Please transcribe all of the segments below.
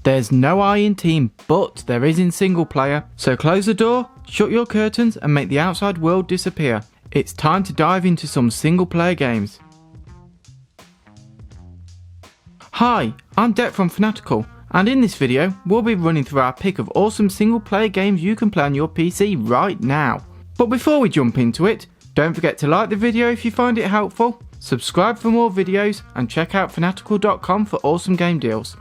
There's no I in team, but there is in single player. So close the door, shut your curtains and make the outside world disappear. It's time to dive into some single player games. Hi, I'm Det from Fanatical, and in this video we'll be running through our pick of awesome single player games you can play on your PC right now. But before we jump into it, don't forget to like the video if you find it helpful, subscribe for more videos and check out fanatical.com for awesome game deals.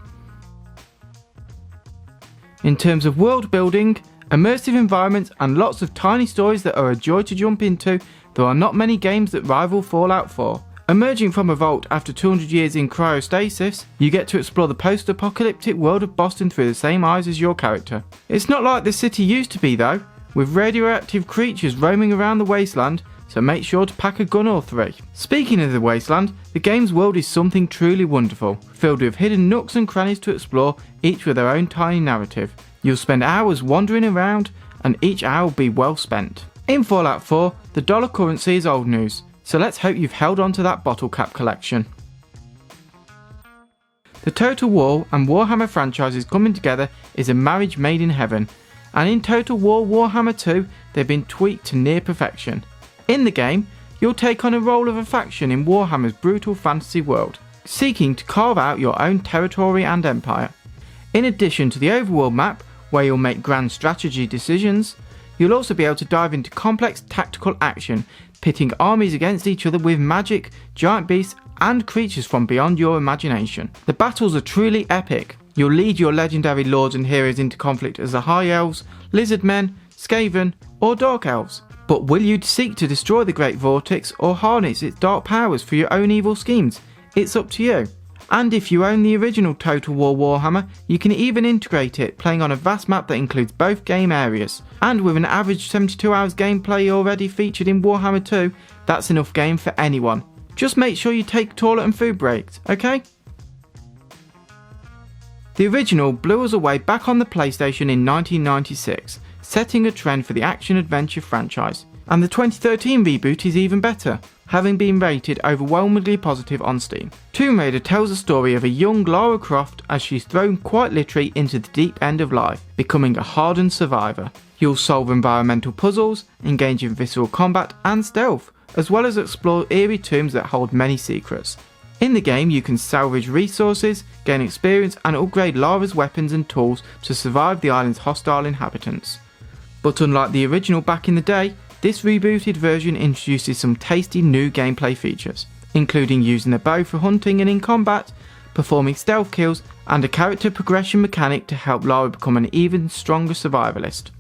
In terms of world building, immersive environments and lots of tiny stories that are a joy to jump into, there are not many games that rival Fallout 4. Emerging from a vault after 200 years in cryostasis, you get to explore the post-apocalyptic world of Boston through the same eyes as your character. It's not like the city used to be though, with radioactive creatures roaming around the wasteland, so make sure to pack a gun or three. Speaking of the wasteland, the game's world is something truly wonderful, filled with hidden nooks and crannies to explore, each with their own tiny narrative. You'll spend hours wandering around, and each hour will be well spent. In Fallout 4, the dollar currency is old news, so let's hope you've held on to that bottle cap collection. The Total War and Warhammer franchises coming together is a marriage made in heaven, and in Total War Warhammer 2 they've been tweaked to near perfection. In the game, you'll take on a role of a faction in Warhammer's brutal fantasy world, seeking to carve out your own territory and empire. In addition to the overworld map, where you'll make grand strategy decisions, you'll also be able to dive into complex tactical action, pitting armies against each other with magic, giant beasts and creatures from beyond your imagination. The battles are truly epic. You'll lead your legendary lords and heroes into conflict as the High Elves, Lizard Men, Skaven or Dark Elves. But will you seek to destroy the Great Vortex or harness its dark powers for your own evil schemes? It's up to you. And if you own the original Total War Warhammer, you can even integrate it, playing on a vast map that includes both game areas. And with an average 72 hours gameplay already featured in Warhammer 2, that's enough game for anyone. Just make sure you take toilet and food breaks, okay? The original blew us away back on the PlayStation in 1996, setting a trend for the action-adventure franchise. And the 2013 reboot is even better, having been rated overwhelmingly positive on Steam. Tomb Raider tells the story of a young Lara Croft as she's thrown quite literally into the deep end of life, becoming a hardened survivor. You'll solve environmental puzzles, engage in visceral combat and stealth, as well as explore eerie tombs that hold many secrets. In the game you can salvage resources, gain experience and upgrade Lara's weapons and tools to survive the island's hostile inhabitants. But unlike the original back in the day, this rebooted version introduces some tasty new gameplay features, including using the bow for hunting and in combat, performing stealth kills, and a character progression mechanic to help Lara become an even stronger survivalist.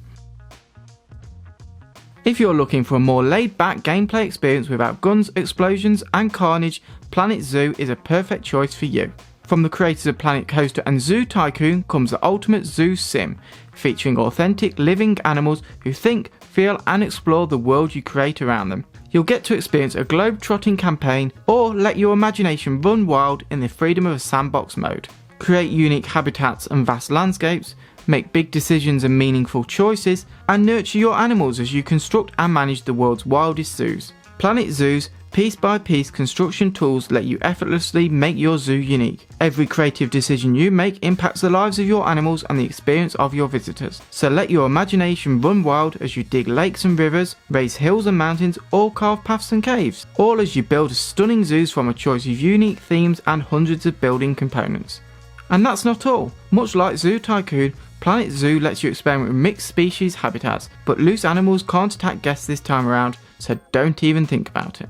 If you're looking for a more laid-back gameplay experience without guns, explosions and carnage, Planet Zoo is a perfect choice for you. From the creators of Planet Coaster and Zoo Tycoon comes the ultimate zoo sim, featuring authentic living animals who think, feel and explore the world you create around them. You'll get to experience a globe-trotting campaign or let your imagination run wild in the freedom of a sandbox mode. Create unique habitats and vast landscapes, make big decisions and meaningful choices, and nurture your animals as you construct and manage the world's wildest zoos. Planet Zoo's piece-by-piece construction tools let you effortlessly make your zoo unique. Every creative decision you make impacts the lives of your animals and the experience of your visitors. So let your imagination run wild as you dig lakes and rivers, raise hills and mountains, or carve paths and caves. All as you build stunning zoos from a choice of unique themes and hundreds of building components. And that's not all. Much like Zoo Tycoon, Planet Zoo lets you experiment with mixed species habitats, but loose animals can't attack guests this time around, so don't even think about it.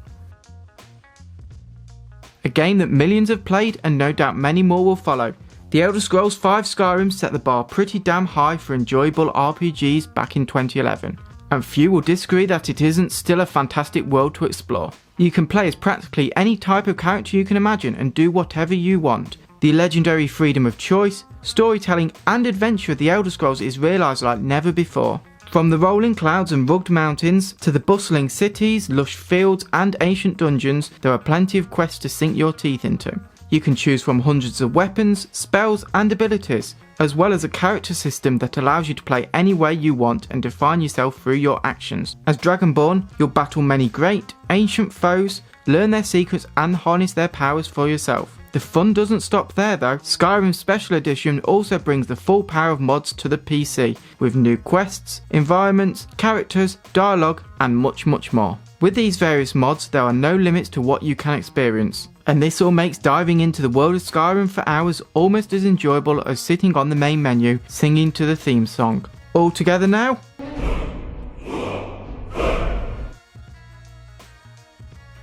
A game that millions have played and no doubt many more will follow. The Elder Scrolls V Skyrim set the bar pretty damn high for enjoyable RPGs back in 2011, and few will disagree that it isn't still a fantastic world to explore. You can play as practically any type of character you can imagine and do whatever you want. The legendary freedom of choice, storytelling and adventure of the Elder Scrolls is realised like never before. From the rolling clouds and rugged mountains, to the bustling cities, lush fields and ancient dungeons, there are plenty of quests to sink your teeth into. You can choose from hundreds of weapons, spells and abilities, as well as a character system that allows you to play any way you want and define yourself through your actions. As Dragonborn, you'll battle many great, ancient foes, learn their secrets and harness their powers for yourself. The fun doesn't stop there though. Skyrim Special Edition also brings the full power of mods to the PC, with new quests, environments, characters, dialogue, and much more. With these various mods, there are no limits to what you can experience. And this all makes diving into the world of Skyrim for hours almost as enjoyable as sitting on the main menu singing to the theme song. All together now?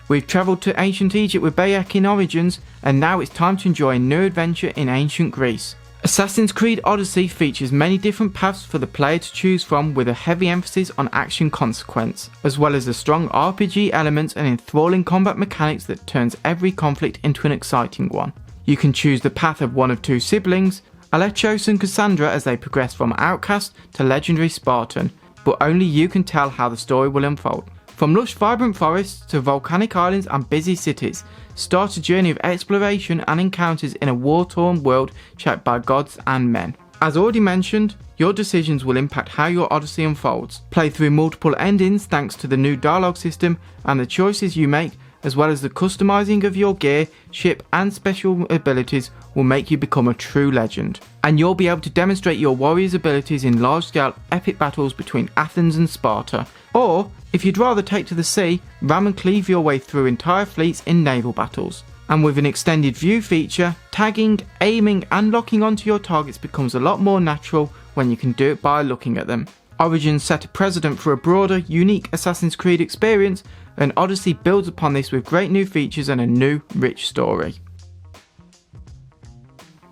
We've travelled to ancient Egypt with Bayek in Origins, and now it's time to enjoy a new adventure in ancient Greece. Assassin's Creed Odyssey features many different paths for the player to choose from, with a heavy emphasis on action consequence, as well as the strong RPG elements and enthralling combat mechanics that turns every conflict into an exciting one. You can choose the path of one of two siblings, Alechos and Cassandra, as they progress from outcast to legendary Spartan, but only you can tell how the story will unfold. From lush vibrant forests to volcanic islands and busy cities, start a journey of exploration and encounters in a war-torn world shaped by gods and men. As already mentioned, your decisions will impact how your Odyssey unfolds. Play through multiple endings thanks to the new dialogue system and the choices you make, as well as the customizing of your gear, ship and special abilities will make you become a true legend. And you'll be able to demonstrate your warrior's abilities in large-scale epic battles between Athens and Sparta. Or, if you'd rather take to the sea, ram and cleave your way through entire fleets in naval battles. And with an extended view feature, tagging, aiming and locking onto your targets becomes a lot more natural when you can do it by looking at them. Origins set a precedent for a broader, unique Assassin's Creed experience, and Odyssey builds upon this with great new features and a new, rich story.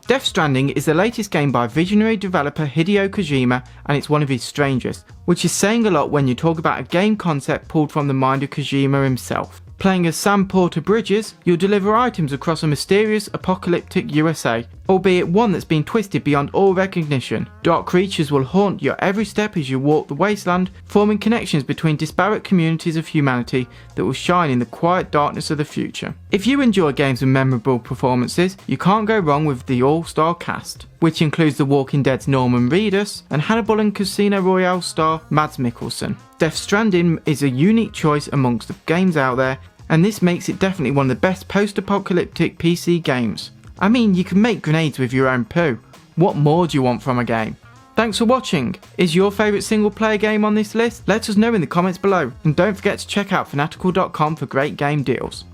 Death Stranding is the latest game by visionary developer Hideo Kojima, and it's one of his strangest, which is saying a lot when you talk about a game concept pulled from the mind of Kojima himself. Playing as Sam Porter Bridges, you'll deliver items across a mysterious apocalyptic USA, albeit one that's been twisted beyond all recognition. Dark creatures will haunt your every step as you walk the wasteland, forming connections between disparate communities of humanity that will shine in the quiet darkness of the future. If you enjoy games with memorable performances, you can't go wrong with the all-star cast, which includes The Walking Dead's Norman Reedus and Hannibal and Casino Royale star Mads Mikkelsen. Death Stranding is a unique choice amongst the games out there, and this makes it definitely one of the best post-apocalyptic PC games. I mean, you can make grenades with your own poo. What more do you want from a game? Thanks for watching. Is your favourite single player game on this list? Let us know in the comments below, and don't forget to check out Fanatical.com for great game deals.